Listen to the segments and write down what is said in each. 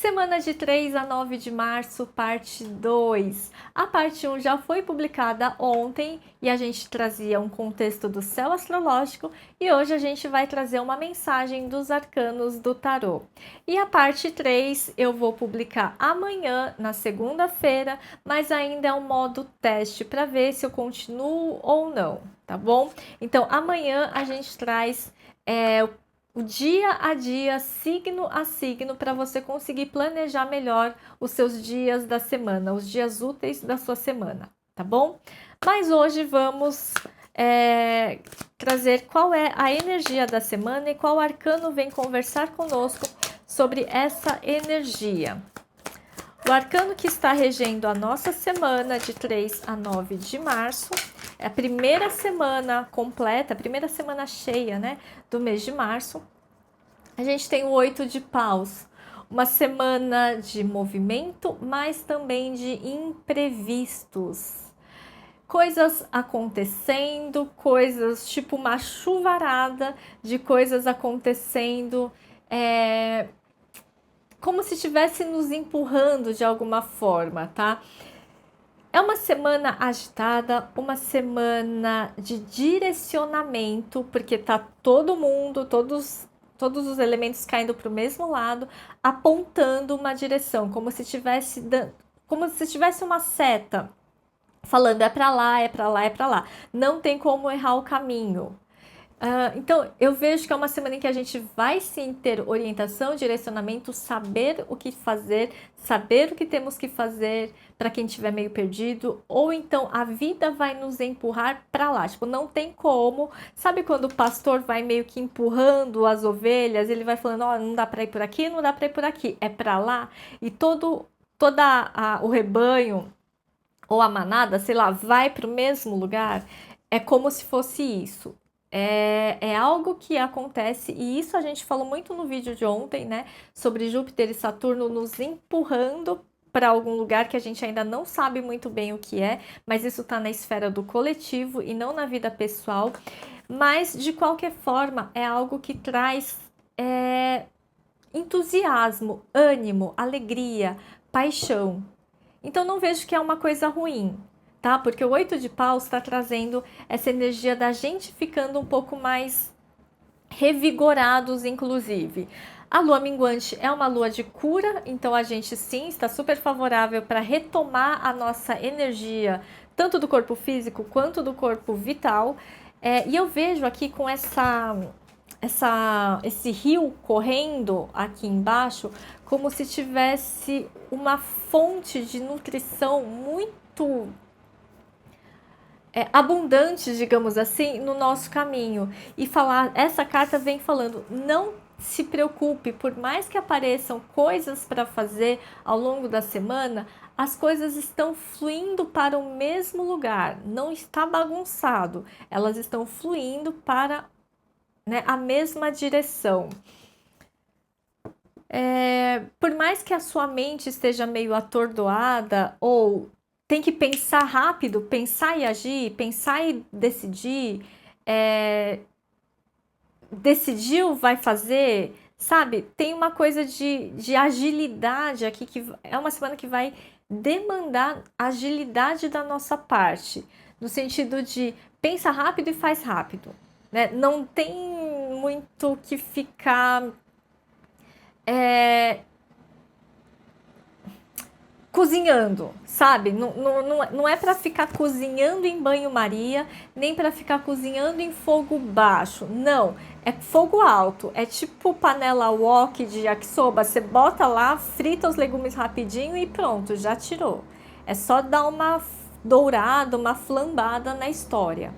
Semana de 3 a 9 de março, parte 2. A parte 1 já foi publicada ontem e a gente trazia um contexto do céu astrológico e hoje a gente vai trazer uma mensagem dos arcanos do tarô. E a parte 3 eu vou publicar amanhã, na segunda-feira, mas ainda é um modo teste para ver se eu continuo ou não, tá bom? Então amanhã a gente traz o dia a dia, signo a signo, para você conseguir planejar melhor os seus dias da semana, os dias úteis da sua semana, tá bom? Mas hoje vamos trazer qual é a energia da semana e qual arcano vem conversar conosco sobre essa energia. O arcano que está regendo a nossa semana de 3 a 9 de março é a primeira semana completa, a primeira semana cheia, né, do mês de março. A gente tem o 8 de paus, uma semana de movimento, mas também de imprevistos. Coisas acontecendo, coisas tipo uma chuvarada de coisas acontecendo, como se estivesse nos empurrando de alguma forma, tá? É uma semana agitada, uma semana de direcionamento, porque tá todo mundo, todos os elementos caindo para o mesmo lado, apontando uma direção, como se tivesse uma seta, falando é para lá, é para lá, é para lá. Não tem como errar o caminho. Então, eu vejo que é uma semana em que a gente vai sim ter orientação, direcionamento, saber o que fazer, saber o que temos que fazer para quem estiver meio perdido, ou então a vida vai nos empurrar para lá. Tipo, não tem como. Sabe quando o pastor vai meio que empurrando as ovelhas, ele vai falando, ó, não dá para ir por aqui, não dá para ir por aqui, é para lá. E o rebanho ou a manada, sei lá, vai para o mesmo lugar. É como se fosse isso. É algo que acontece, e isso a gente falou muito no vídeo de ontem, né? Sobre Júpiter e Saturno nos empurrando para algum lugar que a gente ainda não sabe muito bem o que é, mas isso está na esfera do coletivo e não na vida pessoal. Mas, de qualquer forma, é algo que traz entusiasmo, ânimo, alegria, paixão. Então, não vejo que é uma coisa ruim. Tá? Porque o 8 de paus está trazendo essa energia da gente ficando um pouco mais revigorados, inclusive. A lua minguante é uma lua de cura, então a gente sim está super favorável para retomar a nossa energia, tanto do corpo físico quanto do corpo vital. E eu vejo aqui com esse rio correndo aqui embaixo, como se tivesse uma fonte de nutrição muito abundantes, digamos assim, no nosso caminho. E essa carta vem falando, não se preocupe, por mais que apareçam coisas para fazer ao longo da semana, as coisas estão fluindo para o mesmo lugar, não está bagunçado, elas estão fluindo para, né, a mesma direção. Por mais que a sua mente esteja meio atordoada ou tem que pensar rápido, pensar e agir, pensar e decidir, decidiu, vai fazer, sabe? Tem uma coisa de agilidade aqui, que é uma semana que vai demandar agilidade da nossa parte, no sentido de pensa rápido e faz rápido, né? Não tem muito que ficar cozinhando, sabe? Não é para ficar cozinhando em banho-maria, nem para ficar cozinhando em fogo baixo. Não, é fogo alto. É tipo panela wok de yakisoba. Você bota lá, frita os legumes rapidinho e pronto, já tirou. É só dar uma dourada, uma flambada na história,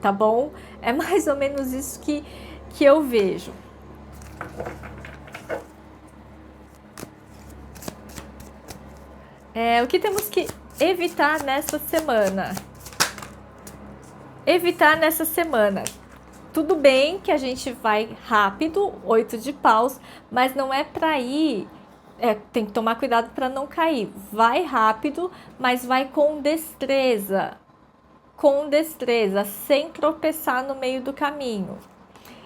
tá bom? É mais ou menos isso que eu vejo. O que temos que evitar nessa semana? Evitar nessa semana. Tudo bem que a gente vai rápido, 8 de paus, mas não é para ir. Tem que tomar cuidado para não cair. Vai rápido, mas vai com destreza. Com destreza, sem tropeçar no meio do caminho.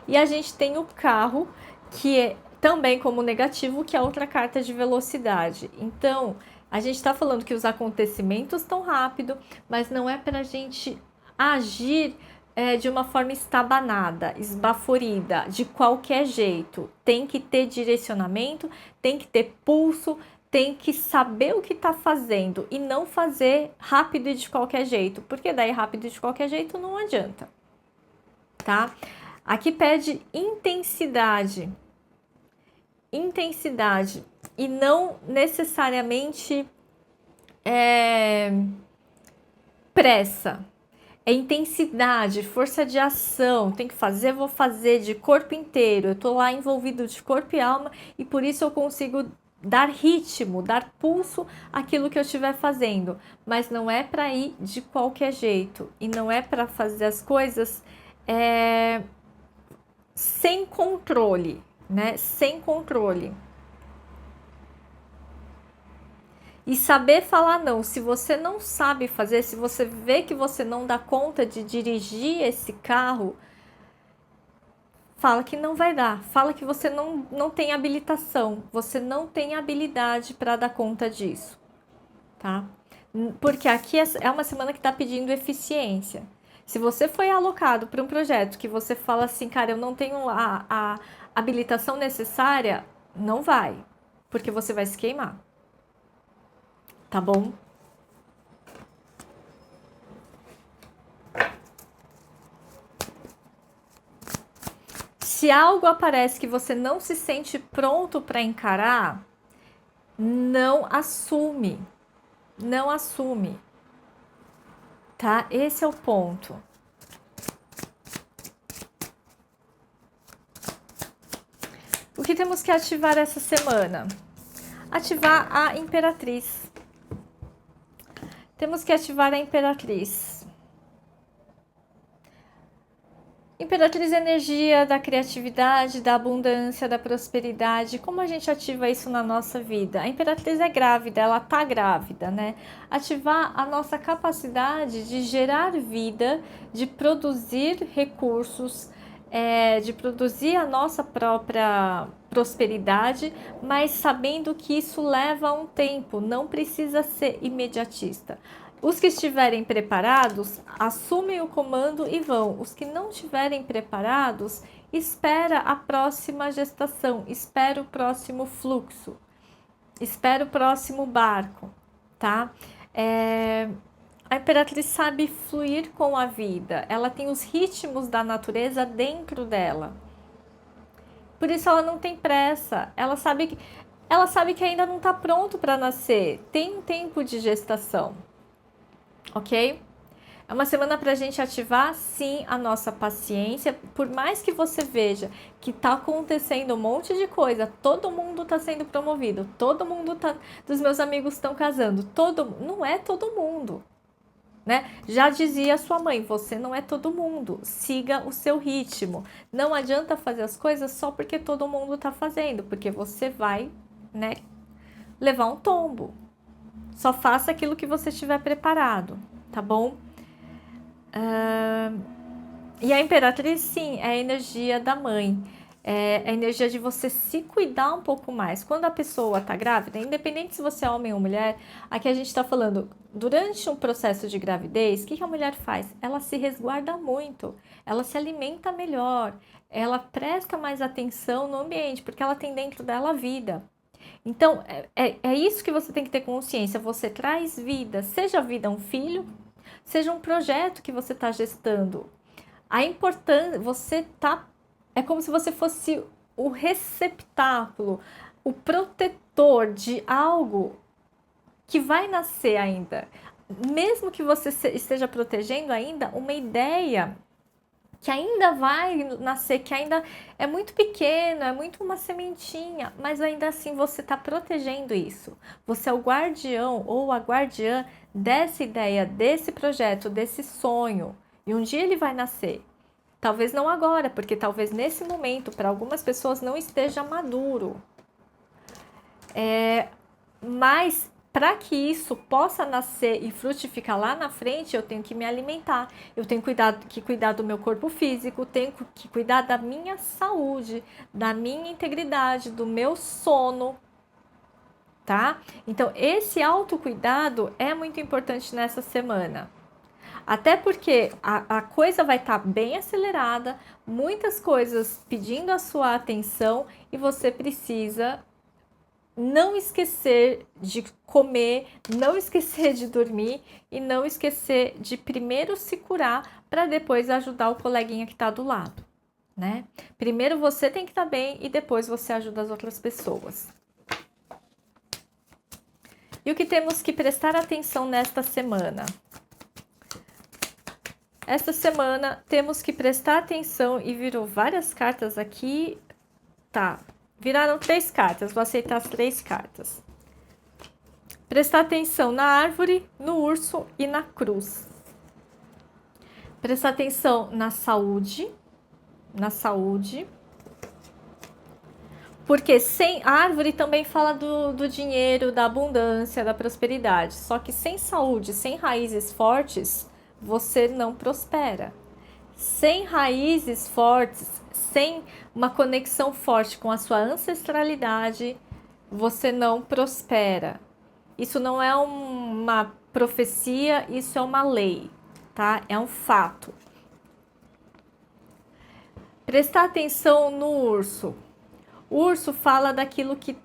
E a gente tem o carro, que também como negativo, que é outra carta de velocidade. Então, a gente está falando que os acontecimentos estão rápido, mas não é para a gente agir de uma forma estabanada, esbaforida, de qualquer jeito. Tem que ter direcionamento, tem que ter pulso, tem que saber o que está fazendo e não fazer rápido e de qualquer jeito, porque daí rápido e de qualquer jeito não adianta, tá? Aqui pede intensidade. Intensidade e não necessariamente pressa. É intensidade, força de ação, tem que fazer, vou fazer de corpo inteiro. Eu tô lá envolvido de corpo e alma e por isso eu consigo dar ritmo, dar pulso àquilo que eu estiver fazendo. Mas não é para ir de qualquer jeito e não é para fazer as coisas sem controle, né? Sem controle. E saber falar não. Se você não sabe fazer, se você vê que você não dá conta de dirigir esse carro, fala que não vai dar. Fala que você não tem habilitação, você não tem habilidade para dar conta disso, tá? Porque aqui é uma semana que está pedindo eficiência. Se você foi alocado para um projeto que você fala assim, cara, eu não tenho a habilitação necessária, não vai, porque você vai se queimar. Tá bom? Se algo aparece que você não se sente pronto para encarar, não assume. Não assume. Tá? Esse é o ponto. O que temos que ativar essa semana? Ativar a Imperatriz. Temos que ativar a Imperatriz. Imperatriz é energia da criatividade, da abundância, da prosperidade. Como a gente ativa isso na nossa vida? A Imperatriz é grávida, ela tá grávida, né? Ativar a nossa capacidade de gerar vida, de produzir recursos, de produzir a nossa própria prosperidade, mas sabendo que isso leva um tempo, não precisa ser imediatista. Os que estiverem preparados, assumem o comando e vão. Os que não estiverem preparados, espera a próxima gestação, espera o próximo fluxo, espera o próximo barco, tá? A Imperatriz sabe fluir com a vida, ela tem os ritmos da natureza dentro dela. Por isso ela não tem pressa, ela sabe que ainda não está pronto para nascer, tem um tempo de gestação. Ok? É uma semana para a gente ativar, sim, a nossa paciência. Por mais que você veja que está acontecendo um monte de coisa, todo mundo está sendo promovido, todo mundo dos meus amigos estão casando, não é todo mundo, né? Já dizia sua mãe, você não é todo mundo, siga o seu ritmo. Não adianta fazer as coisas só porque todo mundo está fazendo, porque você vai, né, levar um tombo. Só faça aquilo que você estiver preparado, tá bom? E a Imperatriz, sim, é a energia da mãe. É a energia de você se cuidar um pouco mais. Quando a pessoa está grávida, independente se você é homem ou mulher, aqui a gente está falando, durante um processo de gravidez, o que a mulher faz? Ela se resguarda muito, ela se alimenta melhor, ela presta mais atenção no ambiente, porque ela tem dentro dela a vida. Então, é isso que você tem que ter consciência. Você traz vida, seja a vida um filho, seja um projeto que você está gestando. A importância, é como se você fosse o receptáculo, o protetor de algo que vai nascer ainda. Mesmo que você esteja protegendo ainda uma ideia que ainda vai nascer, que ainda é muito pequeno, é muito uma sementinha, mas ainda assim você está protegendo isso. Você é o guardião ou a guardiã dessa ideia, desse projeto, desse sonho. E um dia ele vai nascer. Talvez não agora, porque talvez nesse momento, para algumas pessoas, não esteja maduro. Mas para que isso possa nascer e frutificar lá na frente, eu tenho que me alimentar, eu tenho que cuidar do meu corpo físico, tenho que cuidar da minha saúde, da minha integridade, do meu sono, tá? Então, esse autocuidado é muito importante nessa semana. Até porque a coisa vai estar bem acelerada, muitas coisas pedindo a sua atenção e você precisa não esquecer de comer, não esquecer de dormir e não esquecer de primeiro se curar para depois ajudar o coleguinha que está do lado, né? Primeiro você tem que estar bem e depois você ajuda as outras pessoas. E o que temos que prestar atenção nesta semana? Esta semana temos que prestar atenção e virou várias cartas aqui, tá? Viraram 3 cartas, vou aceitar as 3 cartas. Prestar atenção na árvore, no urso e na cruz. Prestar atenção na saúde, porque sem a árvore também fala do dinheiro, da abundância, da prosperidade. Só que sem saúde, sem raízes fortes, você não prospera. Sem raízes fortes, sem uma conexão forte com a sua ancestralidade, você não prospera. Isso não é uma profecia, isso é uma lei, tá? É um fato. Prestar atenção no urso. O urso fala daquilo que,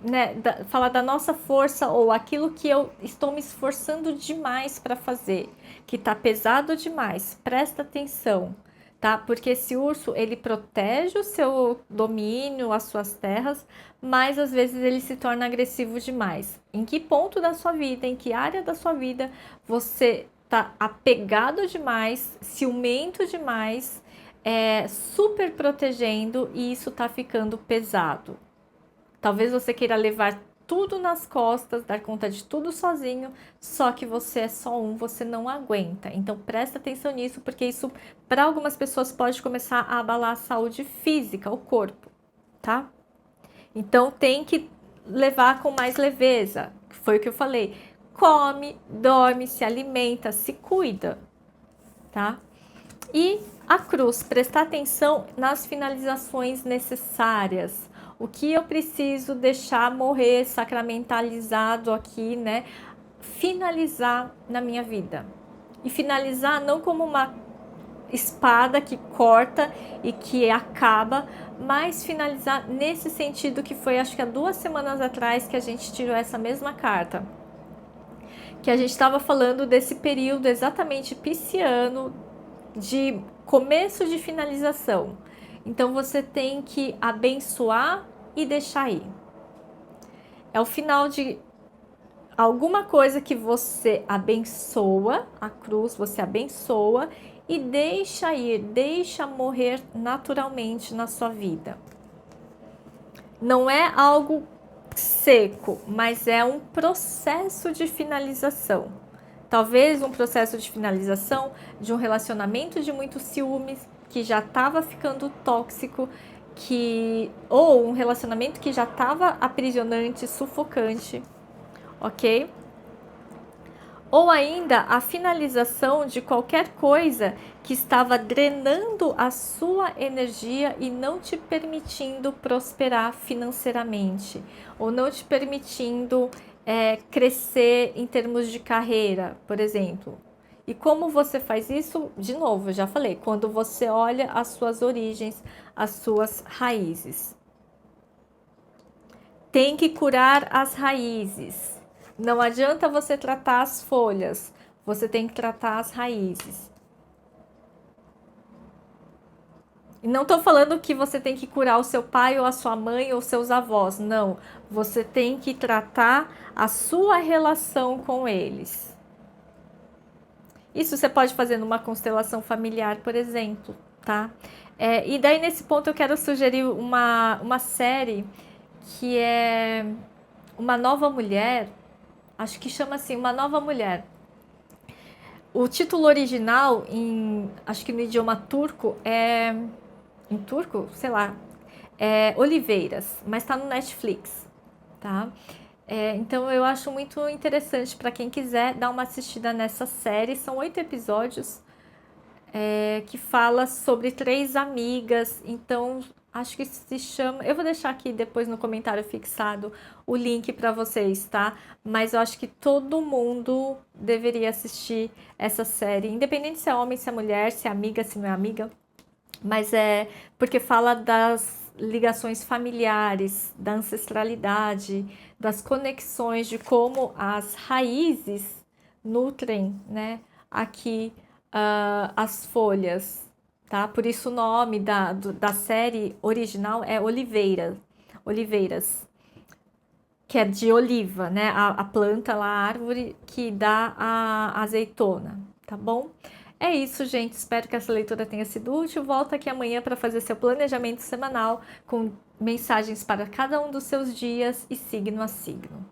né, fala da nossa força ou aquilo que eu estou me esforçando demais para fazer, que tá pesado demais. Presta atenção, tá? Porque esse urso, ele protege o seu domínio, as suas terras, mas às vezes ele se torna agressivo demais. Em que ponto da sua vida, em que área da sua vida você tá apegado demais, ciumento demais, super protegendo e isso tá ficando pesado? Talvez você queira levar tudo nas costas, dar conta de tudo sozinho, só que você é só um, você não aguenta. Então presta atenção nisso, porque isso para algumas pessoas pode começar a abalar a saúde física, o corpo, tá? Então tem que levar com mais leveza, foi o que eu falei. Come, dorme, se alimenta, se cuida, tá? E a cruz, prestar atenção nas finalizações necessárias. O que eu preciso deixar morrer, sacramentalizado aqui, né? Finalizar na minha vida. E finalizar não como uma espada que corta e que acaba, mas finalizar nesse sentido que foi, acho que há 2 semanas atrás que a gente tirou essa mesma carta. Que a gente estava falando desse período exatamente pisciano, de começo de finalização. Então você tem que abençoar e deixar ir. É o final de alguma coisa que você abençoa, a cruz você abençoa e deixa ir, deixa morrer naturalmente na sua vida. Não é algo seco, mas é um processo de finalização. Talvez um processo de finalização de um relacionamento de muitos ciúmes, que já estava ficando tóxico, ou um relacionamento que já estava aprisionante, sufocante, ok? Ou ainda a finalização de qualquer coisa que estava drenando a sua energia e não te permitindo prosperar financeiramente, ou não te permitindo crescer em termos de carreira, por exemplo. E como você faz isso? De novo, eu já falei, quando você olha as suas origens, as suas raízes. Tem que curar as raízes. Não adianta você tratar as folhas, você tem que tratar as raízes. E não estou falando que você tem que curar o seu pai ou a sua mãe ou seus avós, não. Você tem que tratar a sua relação com eles. Isso você pode fazer numa constelação familiar, por exemplo, tá? E daí nesse ponto eu quero sugerir uma série que é Uma Nova Mulher, acho que chama assim, Uma Nova Mulher. O título original, acho que no idioma turco, em turco, sei lá, Oliveiras, mas tá no Netflix, tá? Então eu acho muito interessante para quem quiser dar uma assistida nessa série. São 8 episódios que fala sobre três amigas. Então acho que se chama. Eu vou deixar aqui depois no comentário fixado o link para vocês, tá? Mas eu acho que todo mundo deveria assistir essa série, independente se é homem, se é mulher, se é amiga, se não é amiga. Mas é porque fala das ligações familiares, da ancestralidade, das conexões, de como as raízes nutrem, né, aqui as folhas, tá? Por isso o nome da série original é Oliveiras, que é de oliva, né? A planta lá, a árvore que dá a azeitona, tá bom? É isso, gente. Espero que essa leitura tenha sido útil. Volta aqui amanhã para fazer seu planejamento semanal com mensagens para cada um dos seus dias e signo a signo.